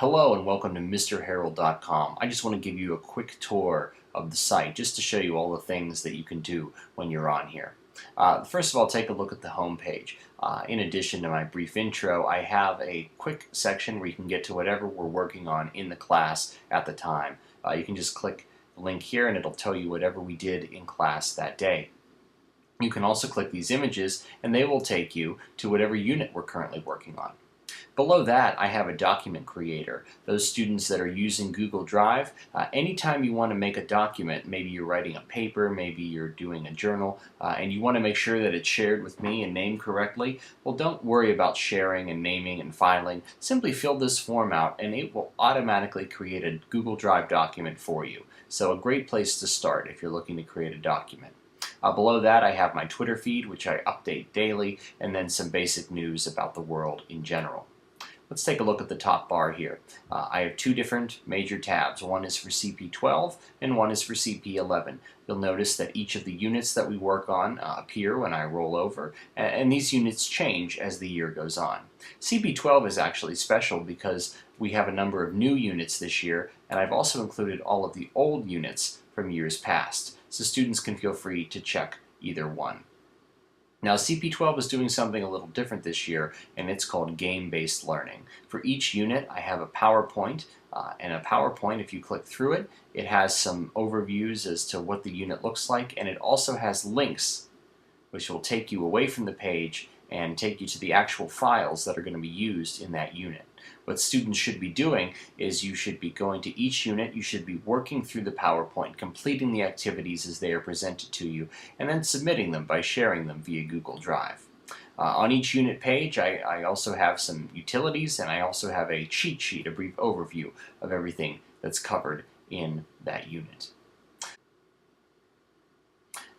Hello and welcome to mrharrold.com. I just want to give you a quick tour of the site just to show you all the things that you can do when you're on here. First of all, take a look at the home page. In addition to my brief intro, I have a quick section where you can get to whatever we're working on in the class at the time. You can just click the link here and it'll tell you whatever we did in class that day. You can also click these images and they will take you to whatever unit we're currently working on. Below that, I have a document creator. Those students that are using Google Drive, anytime you want to make a document, maybe you're writing a paper, maybe you're doing a journal, and you want to make sure that it's shared with me and named correctly, well, don't worry about sharing and naming and filing. Simply fill this form out and it will automatically create a Google Drive document for you. So a great place to start if you're looking to create a document. Below that, I have my Twitter feed, which I update daily, and then some basic news about the world in general. Let's take a look at the top bar here. I have two different major tabs. One is for CP12 and one is for CP11. You'll notice that each of the units that we work on appear when I roll over, and these units change as the year goes on. CP12 is actually special because we have a number of new units this year, and I've also included all of the old units from years past, so students can feel free to check either one. Now CP12 is doing something a little different this year, and it's called game-based learning. For each unit I have a PowerPoint, and a PowerPoint, if you click through it, it has some overviews as to what the unit looks like, and it also has links which will take you away from the page and take you to the actual files that are going to be used in that unit. What students should be doing is you should be going to each unit, you should be working through the PowerPoint, completing the activities as they are presented to you, and then submitting them by sharing them via Google Drive. On each unit page, I also have some utilities, and I also have a cheat sheet, a brief overview of everything that's covered in that unit.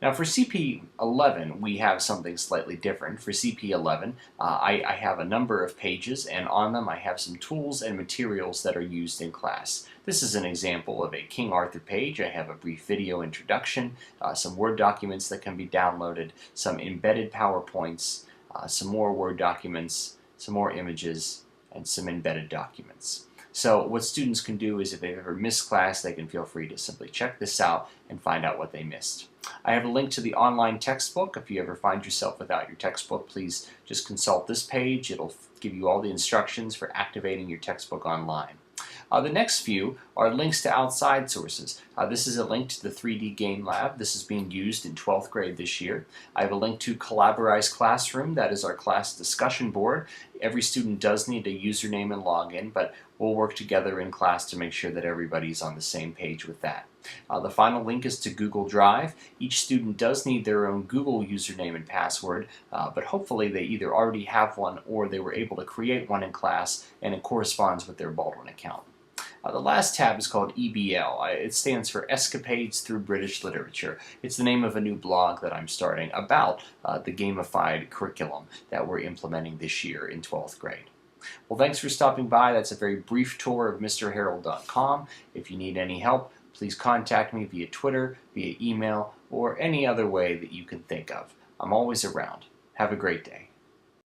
Now for CP11, we have something slightly different. For CP11, I have a number of pages, and on them I have some tools and materials that are used in class. This is an example of a King Arthur page. I have a brief video introduction, some Word documents that can be downloaded, some embedded PowerPoints, some more Word documents, some more images, and some embedded documents. So what students can do is if they've ever missed class, they can feel free to simply check this out and find out what they missed. I have a link to the online textbook. If you ever find yourself without your textbook, please just consult this page. It'll give you all the instructions for activating your textbook online. The next few are links to outside sources. This is a link to the 3D Game Lab. This is being used in 12th grade this year. I have a link to Collaborate Classroom. That is our class discussion board. Every student does need a username and login, but we'll work together in class to make sure that everybody's on the same page with that. The final link is to Google Drive. Each student does need their own Google username and password, but hopefully they either already have one or they were able to create one in class and it corresponds with their Baldwin account. The last tab is called EBL. It stands for Escapades Through British Literature. It's the name of a new blog that I'm starting about the gamified curriculum that we're implementing this year in 12th grade. Well, thanks for stopping by. That's a very brief tour of mrharrold.com. If you need any help, please contact me via Twitter, via email, or any other way that you can think of. I'm always around. Have a great day.